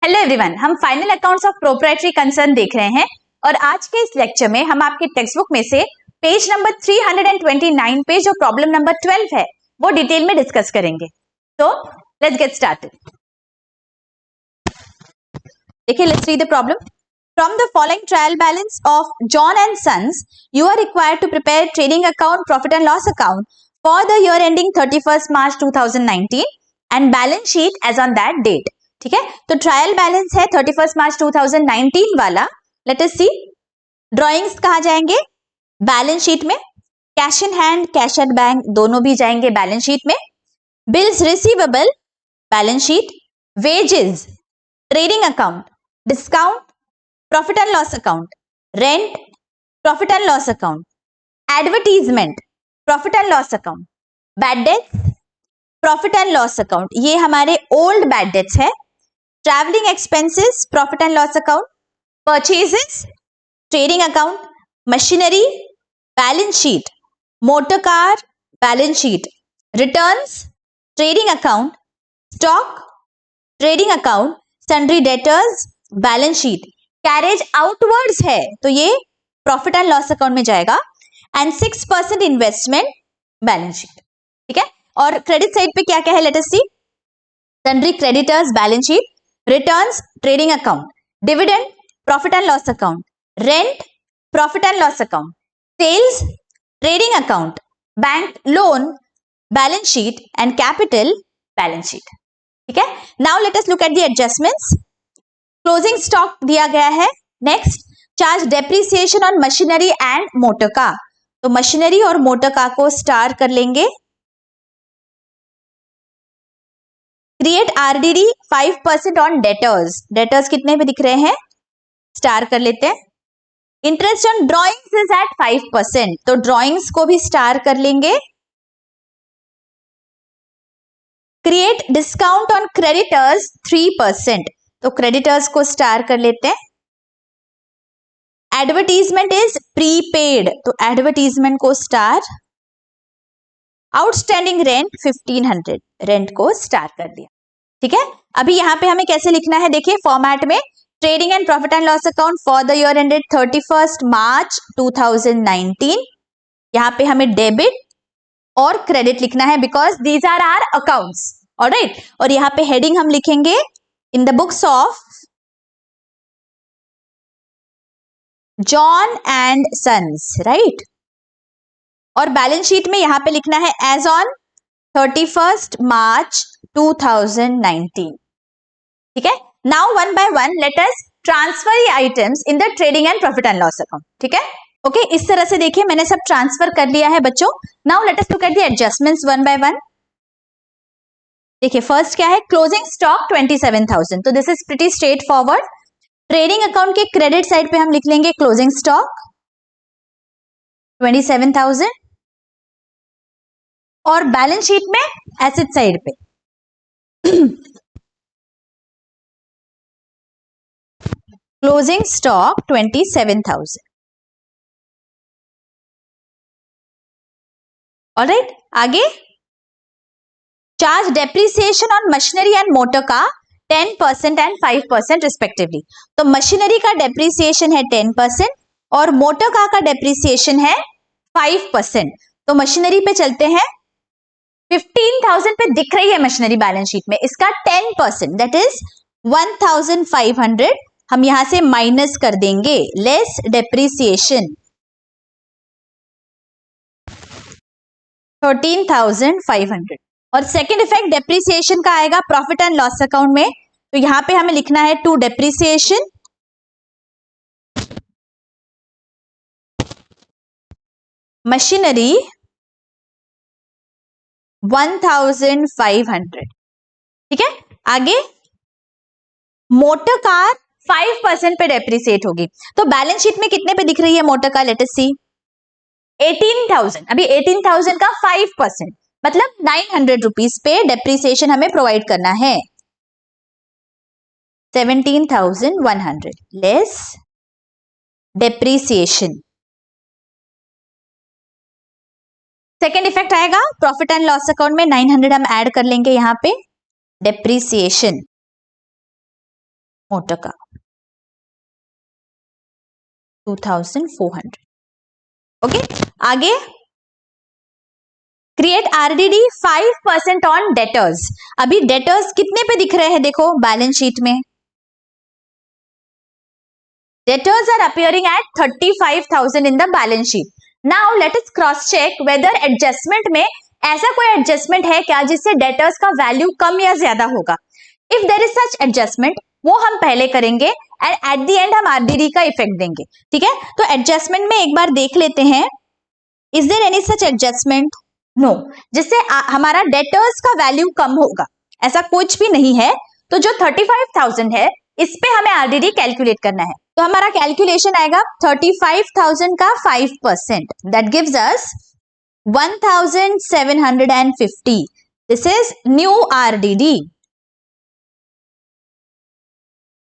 Hello everyone, हम final accounts of proprietary concern देख रहे हैं और आज के इस लेक्चर में हम आपके टेक्स्ट बुक में से पेज नंबर 329 पे जो प्रॉब्लम नंबर 12 है वो डिटेल में डिस्कस करेंगे। तो लेट्स गेट स्टार्टेड। देखिए, let's read the problem. From the following trial balance of John and sons you are required to prepare trading account, profit and loss account for the year ending 31st March 2019 and balance sheet as on that date. ठीक है, तो trial balance है 31st March 2019 वाला। Late us सी drawings कहाँ जाएंगे, balance sheet में। Cash in hand, cash at bank दोनों भी जाएंगे बैलेंस शीट में। Bills receivable balance sheet, wages trading account, discount profit and loss account, rent profit and loss account, advertisement profit and loss account, bad debts profit and loss account, ये हमारे old bad debts है। Travelling expenses profit and loss account, purchases trading account, machinery balance sheet, motor car balance sheet, returns trading account, stock trading account, sundry debtors balance sheet. Carriage outwards है तो ये profit and loss account में जाएगा and 6% investment balance sheet. ठीक है, और credit side पे क्या क्या है, let us see. Sundry creditors balance sheet, returns trading account, dividend profit and loss account, rent profit and loss account, sales trading account, bank loan balance sheet and capital balance sheet. ठीक है, now let us look at the adjustments. Closing stock दिया गया है। Next, charge depreciation on machinery and motor car, तो machinery और motor car को star कर लेंगे। Create RDD 5% on debtors, debtors कितने पे दिख रहे हैं, स्टार कर लेते हैं। Interest on drawings is at 5%, तो ड्रॉइंग्स को भी स्टार कर लेंगे। क्रिएट डिस्काउंट ऑन क्रेडिटर्स 3%, तो क्रेडिटर्स को स्टार कर लेते हैं। एडवर्टीजमेंट इज प्रीपेड, तो एडवर्टीजमेंट को स्टार। आउटस्टैंडिंग रेंट 1500, रेंट को स्टार कर दिया। ठीक है, अभी यहां पे हमें कैसे लिखना है, देखिए फॉर्मेट में। Trading and profit and loss account for the year ended 31st March 2019, यहां पे हमें डेबिट और क्रेडिट लिखना है because these are our accounts. Alright, और यहां पे हेडिंग हम लिखेंगे in the books of John and sons, right. और बैलेंस शीट में यहां पे लिखना है एज ऑन 31st March 2019। ठीक है, now one by one let us transfer items in the trading and profit and loss account. ठीक है, ओके, इस तरह से देखिए मैंने सब ट्रांसफर कर लिया है बच्चों। Now let us look at the adjustments one by one. देखिए फर्स्ट क्या है, क्लोजिंग स्टॉक 27,000, तो this is pretty straight forward. Trading account के क्रेडिट साइड पे हम लिख लेंगे क्लोजिंग स्टॉक 27,000 और बैलेंस शीट में एसेट साइड पे क्लोजिंग स्टॉक 27,000। ऑलराइट, आगे charge depreciation on machinery and motor का 10% एंड 5% रिस्पेक्टिवली, तो मशीनरी का डेप्रिसिएशन है 10% और मोटर कार का डेप्रिसिएशन है 5%। तो मशीनरी पे चलते हैं। 15,000 पे दिख रही है मशीनरी बैलेंस शीट में, इसका 10% दैट इज 1,500 हम यहां से माइनस कर देंगे, लेस डेप्रिसिएशन 13,500। और सेकेंड इफेक्ट डेप्रिसिएशन का आएगा प्रॉफिट एंड लॉस अकाउंट में, तो यहां पे हमें लिखना है टू डेप्रिसिएशन मशीनरी 1,500। ठीक है, आगे मोटर कार 5% पे डेप्रिसिएट होगी, तो बैलेंस शीट में कितने पे दिख रही है मोटर कार, लेट अस सी 18,000। अभी 18,000 का 5% मतलब 900 रुपीज पे डेप्रिसिएशन हमें प्रोवाइड करना है। 17,100 लेस डेप्रिसिएशन। सेकेंड इफेक्ट आएगा प्रॉफिट एंड लॉस अकाउंट में 900 हम ऐड कर लेंगे यहां पे डेप्रिसिएशन मोटर का 2400। ओके, आगे क्रिएट आरडीडी 5% ऑन डेटर्स। अभी डेटर्स कितने पे दिख रहे हैं देखो बैलेंस शीट में, debtors are appearing at 35,000 in the balance sheet. Now let us cross check whether adjustment में ऐसा कोई एडजस्टमेंट है क्या जिससे डेटर्स का वैल्यू कम या ज्यादा होगा। If there is such adjustment वो हम पहले करेंगे एंड एट द एंड हम आरडीडी का इफेक्ट देंगे। ठीक है, तो एडजस्टमेंट में एक बार देख लेते हैं, is there any such adjustment? No, जिससे हमारा डेटर्स का वैल्यू कम होगा, ऐसा कुछ भी नहीं है। तो जो 35,000 है इस पे हमें आरडीडी कैलकुलेट करना है। तो हमारा कैलकुलेशन आएगा 35,000 का 5%, that gives us 1,750। This is new RDD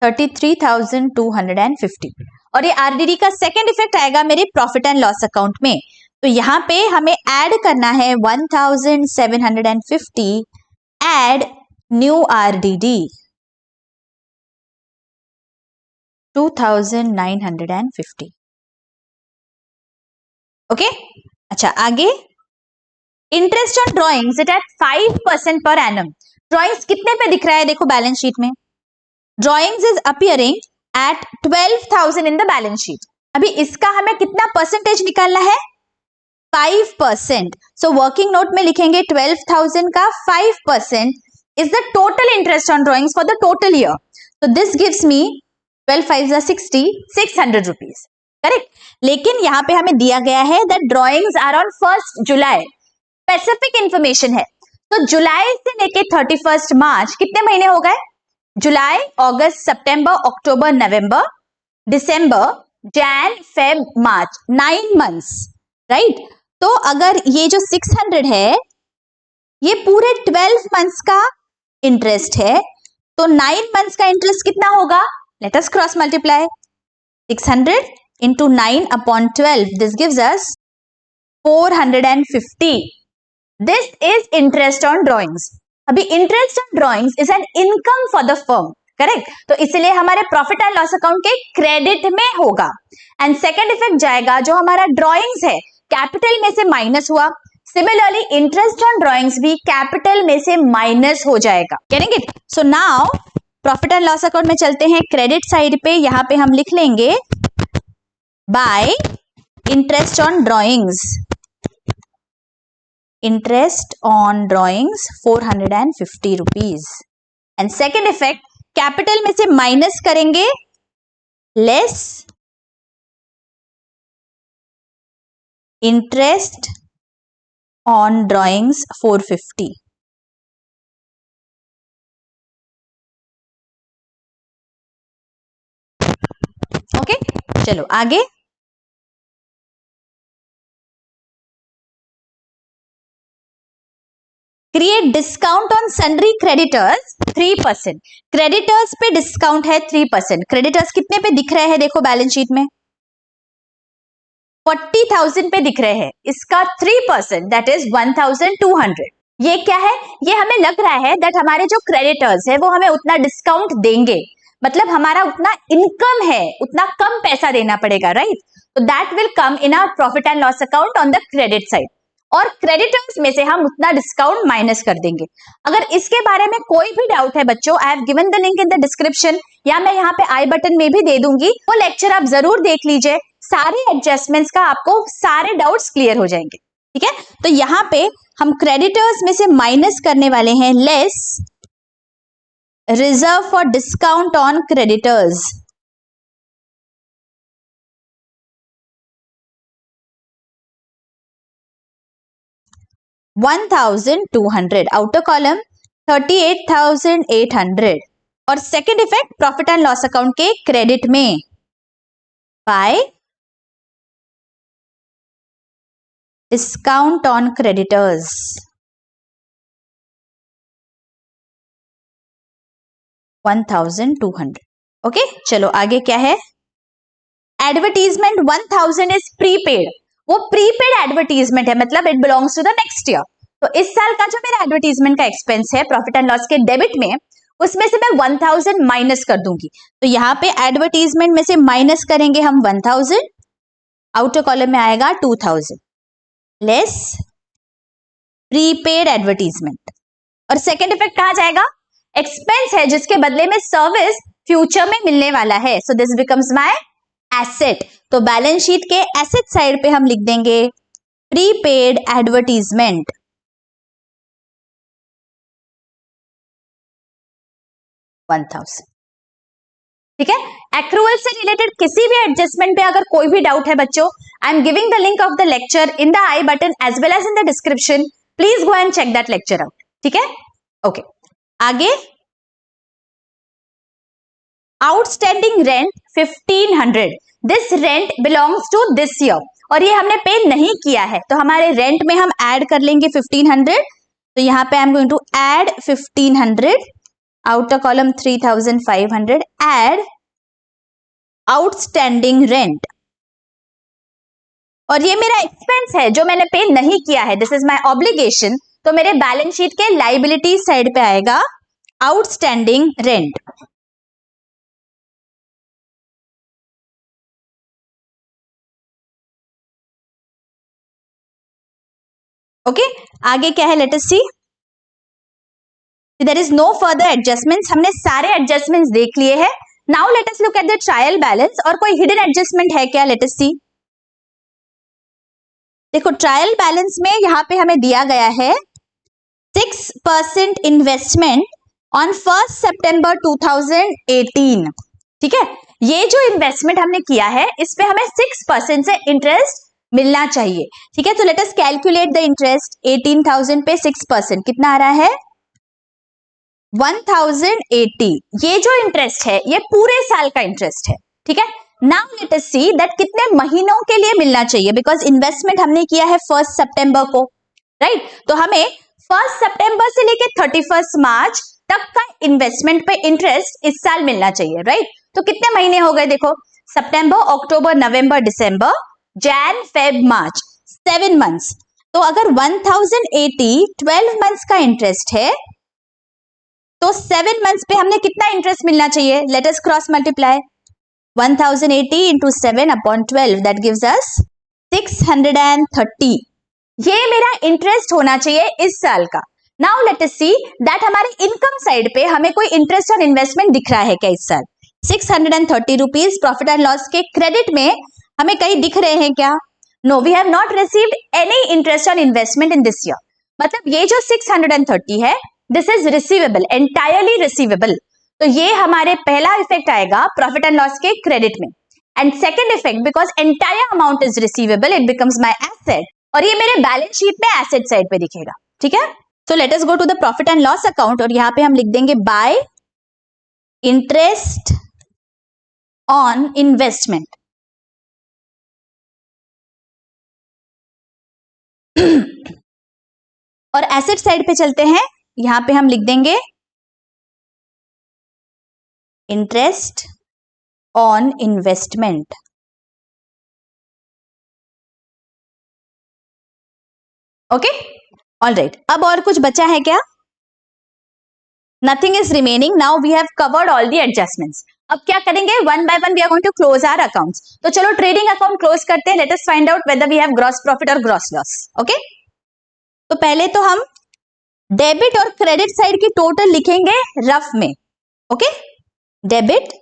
33,250। और ये आरडीडी का सेकेंड इफेक्ट आएगा मेरे प्रॉफिट एंड लॉस अकाउंट में। तो यहां पे हमें ऐड करना है 1,750 एड न्यू आरडीडी 2,950। ओके, अच्छा आगे interest on drawings it at 5% per annum. Drawings कितने पे दिख रहा है देखो बैलेंस शीट में, drawings is appearing at 12,000 in the balance sheet. अभी इसका हमें कितना परसेंटेज निकालना है, 5%। सो वर्किंग नोट में लिखेंगे 12,000 का 5% is the total interest on drawings for the total year. तो this gives me 12 5 60, 600 rupees, correct. लेकिन यहाँ पे हमें दिया गया है that drawings are on 1 July, specific information है। तो जुलाई से लेके 31 मार्च कितने महीने हो गए, जुलाई, अगस्त, सितंबर, अक्टूबर, नवंबर, दिसंबर, जैन, फेब, मार्च, 9 मंथ्स, राइट। तो अगर ये जो 600 है ये पूरे 12 मंथ्स का इंटरेस्ट है, तो 9 मंथ्स का इंटरेस्ट कितना होगा, late us cross multiply 600 into 9 upon 12, this gives us 450. This is interest on drawings. अभी interest on drawings is an income for the firm, correct. तो इसलिए हमारे प्रॉफिट एंड लॉस अकाउंट के क्रेडिट में होगा। एंड सेकेंड इफेक्ट जाएगा जो हमारा ड्रॉइंग्स है कैपिटल में से माइनस हुआ, सिमिलरली इंटरेस्ट ऑन ड्रॉइंग्स भी कैपिटल में से माइनस हो जाएगा, getting it. So now profit and loss account में चलते हैं, क्रेडिट साइड पे यहां पे हम लिख लेंगे bye interest on drawings, interest on drawings 450 rupees. And second effect capital में से माइनस करेंगे, less interest on drawings 450। Okay, चलो आगे create discount on sundry creditors 3%। Creditors पे डिस्काउंट है 3%। क्रेडिटर्स कितने पे दिख रहे हैं देखो बैलेंस शीट में, 40,000 पे दिख रहे हैं, इसका 3% दैट इज 1,200। ये क्या है, ये हमें लग रहा है दैट हमारे जो क्रेडिटर्स है वो हमें उतना डिस्काउंट देंगे, मतलब हमारा उतना इनकम है, उतना कम पैसा देना पड़ेगा, राइट। तो that will come in our profit and loss account on the credit side, और क्रेडिटर्स में से हम उतना डिस्काउंट माइनस कर देंगे। अगर इसके बारे में कोई भी डाउट है बच्चों, I have given the link in the description, या मैं यहाँ पे आई बटन में भी दे दूंगी, वो लेक्चर आप जरूर देख लीजिए, सारे एडजस्टमेंट्स का आपको सारे डाउट्स क्लियर हो जाएंगे, ठीक है। तो यहाँ पे हम क्रेडिटर्स में से माइनस करने वाले हैं less reserve for discount on creditors, $1,200, outer column 38,800। और second effect profit and loss account के क्रेडिट में by discount on creditors, $1,200। Okay, चलो आगे क्या है, एडवर्टीजमेंट 1,000 इज प्रीपेड। वो प्रीपेड एडवर्टीजमेंट है, मतलब it belongs to the next year. तो इस साल का जो मेरा एडवर्टीजमेंट का एक्सपेंस है प्रॉफिट एंड लॉस के डेबिट में, उसमें से मैं 1000 माइनस कर दूंगी। तो यहाँ पे एडवर्टीजमेंट में से माइनस करेंगे हम 1000, आउटर कॉलम में आएगा 2000 लेस प्रीपेड एडवर्टीजमेंट। और सेकेंड इफेक्ट कहा जाएगा, एक्सपेंस है जिसके बदले में सर्विस फ्यूचर में मिलने वाला है, so this becomes my asset. तो बैलेंस शीट के एसेट साइड पे हम लिख देंगे प्रीपेड एडवर्टीजमेंट 1000। ठीक है, एक्रूअल से रिलेटेड किसी भी एडजस्टमेंट पे अगर कोई भी डाउट है बच्चों, I am giving the link of the lecture in the I button as well as in the description, please go and check that lecture out. ठीक है, ओके आगे, outstanding rent 1500, this rent belongs to this year, और ये हमने पे नहीं किया है, तो हमारे रेंट में हम ऐड कर लेंगे 1500। तो यहाँ पे I am going to add 1500, outer column 3500, add outstanding rent, और ये मेरा एक्सपेंस है जो मैंने पे नहीं किया है, दिस इज माय ऑब्लिगेशन। तो मेरे बैलेंस शीट के लाइबिलिटी साइड पे आएगा आउटस्टैंडिंग रेंट। ओके आगे क्या है, let us see, there is no further adjustments, हमने सारे एडजस्टमेंट्स देख लिए हैं। Now let us look at the trial balance, और कोई हिडन एडजस्टमेंट है क्या, लेट अस सी। देखो ट्रायल बैलेंस में यहां पे हमें दिया गया है 6% इन्वेस्टमेंट ऑन 1 सितंबर 2018। ठीक है, ये जो इन्वेस्टमेंट हमने किया है इस पे हमें 6% से इंटरेस्ट मिलना चाहिए। ठीक है, तो let us calculate the interest. 18,000 पे 6% कितना आ रहा है, 1080। ये जो इंटरेस्ट है ये पूरे साल का इंटरेस्ट है। ठीक है, now let us see that कितने महीनों के लिए मिलना चाहिए, बिकॉज इन्वेस्टमेंट हमने किया है 1 सितंबर को, राइट? तो हमें 1 सितंबर से लेके 31 मार्च तक का इन्वेस्टमेंट पे इंटरेस्ट इस साल मिलना चाहिए, राइट? तो कितने महीने हो गए, देखो सितंबर, अक्टूबर, नवंबर, दिसंबर, जैन, फेब, मार्च, 7 मंथ्स। तो अगर 1080 12 मंथ्स का इंटरेस्ट है तो 7 मंथ्स पे हमने कितना इंटरेस्ट मिलना चाहिए, late us cross multiply 1080 into 7 upon 12, that gives us 630। ये मेरा इंटरेस्ट होना चाहिए इस साल का। Now let us see that हमारे इनकम साइड पे हमें कोई इंटरेस्ट और इन्वेस्टमेंट दिख रहा है क्या इस साल। 630 रुपीज प्रॉफिट एंड लॉस के क्रेडिट में हमें कहीं दिख रहे हैं क्या? No, we have not received any interest और इन्वेस्टमेंट इन दिस ईयर। मतलब ये जो 630 है this is receivable, entirely receivable. तो ये हमारे पहला इफेक्ट आएगा प्रॉफिट एंड लॉस के क्रेडिट में। And second effect, because entire amount is receivable, it becomes my asset, और ये मेरे बैलेंस शीट में एसेट साइड पे दिखेगा। ठीक है, तो let us go to the profit and loss account, और यहां पे हम लिख देंगे बाय इंटरेस्ट ऑन इन्वेस्टमेंट। और एसेट साइड पे चलते हैं, यहां पे हम लिख देंगे interest on investment. Okay, all right. अब और कुछ बचा है क्या? Nothing is remaining. Now we have covered all the adjustments. अब क्या करेंगे, one by one we are going to close our accounts. तो चलो ट्रेडिंग अकाउंट क्लोज करते हैं। Let us find out whether we have gross profit और gross loss. Okay, तो पहले तो हम डेबिट और क्रेडिट साइड की टोटल लिखेंगे रफ में। Okay, debit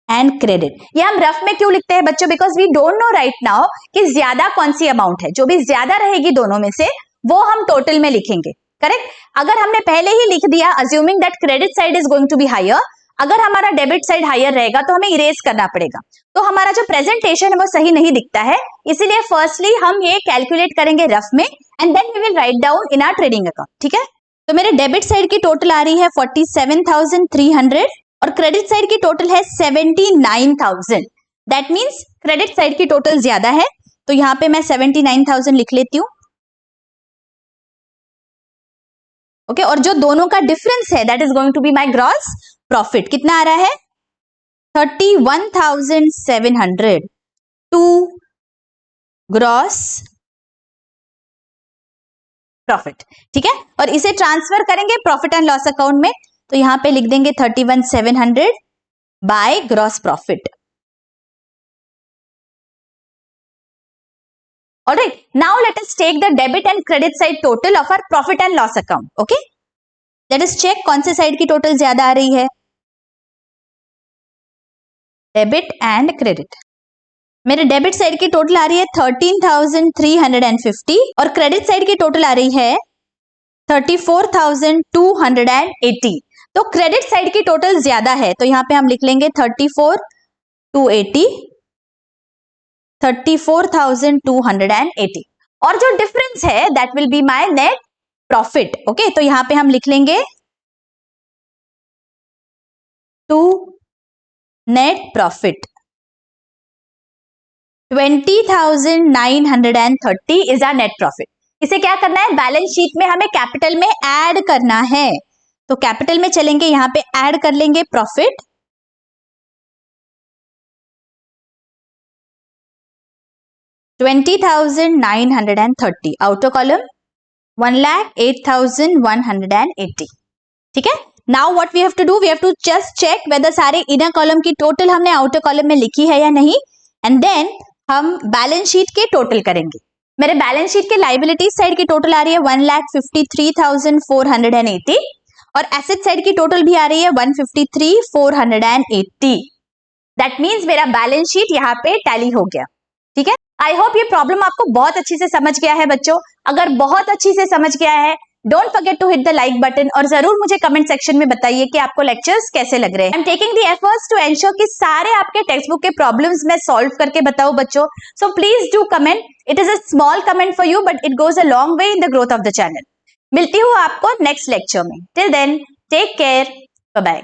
and credit. ये हम रफ में क्यों लिखते हैं बच्चों, because we don't know right now कि ज्यादा कौन सी अमाउंट है। जो भी ज्यादा रहेगी दोनों में से वो हम टोटल में लिखेंगे, करेक्ट? अगर हमने पहले ही लिख दिया assuming that credit side is going to be higher, अगर हमारा डेबिट साइड हायर रहेगा तो हमें इरेज करना पड़ेगा, तो हमारा जो प्रेजेंटेशन है वो सही नहीं दिखता है। इसीलिए फर्स्टली हम ये कैलकुलेट करेंगे रफ में and then we will write down in our trading account. ठीक है, तो मेरे डेबिट साइड की टोटल आ रही है 47,300 और क्रेडिट साइड की टोटल है 79,000। दैट मीन्स क्रेडिट साइड की टोटल ज्यादा है, तो यहां पे मैं 79,000 लिख लेती हूं। ओके, और जो दोनों का डिफरेंस है that is going to be my gross profit. कितना आ रहा है? 31,700 टू ग्रॉस प्रॉफिट। ठीक है, और इसे ट्रांसफर करेंगे प्रॉफिट एंड लॉस अकाउंट में। तो यहाँ पे लिख देंगे 31,700 by gross profit. Alright, now let us take the debit and credit side total of our profit and loss account. Okay, let us check कौन से साइड की टोटल ज्यादा आ रही है, डेबिट एंड क्रेडिट। मेरे डेबिट साइड की total आ रही है 13,350 और क्रेडिट साइड की टोटल आ रही है 34,280। तो क्रेडिट साइड की टोटल ज्यादा है, तो यहाँ पे हम लिख लेंगे 34,280 और जो डिफरेंस है that will be my net profit. Okay, तो यहाँ पे हम लिख लेंगे to net profit 20,930 is our net profit. इसे क्या करना है, बैलेंस शीट में हमें कैपिटल में ऐड करना है, तो कैपिटल में चलेंगे, यहाँ पे ऐड कर लेंगे प्रॉफिट 20,930 आउटर कॉलम 1,08,180। ठीक है, now what we have to do, we have to just check whether सारे इनर कॉलम की टोटल हमने आउटर कॉलम में लिखी है या नहीं, एंड देन हम बैलेंस शीट के टोटल करेंगे। मेरे बैलेंस शीट के लाइबिलिटी साइड की टोटल आ रही है 1,53,480 और एसेट साइड की टोटल भी आ रही है 153,480। दैट मीन्स मेरा बैलेंस शीट यहाँ पे टैली हो गया। ठीक है, आई होप ये प्रॉब्लम आपको बहुत अच्छी से समझ गया है बच्चों। अगर बहुत अच्छी से समझ गया है, don't forget to hit the like button और जरूर मुझे कमेंट सेक्शन में बताइए कि आपको लेक्चर्स कैसे लग रहे हैं। I am taking the efforts to ensure कि सारे आपके टेक्स्ट बुक के प्रॉब्लम्स मैं सॉल्व करके बताऊं बच्चों। So please do comment, it is a small comment for you but it goes a long way in the growth of the channel. मिलती हूँ आपको नेक्स्ट लेक्चर में, till then take care, bye bye.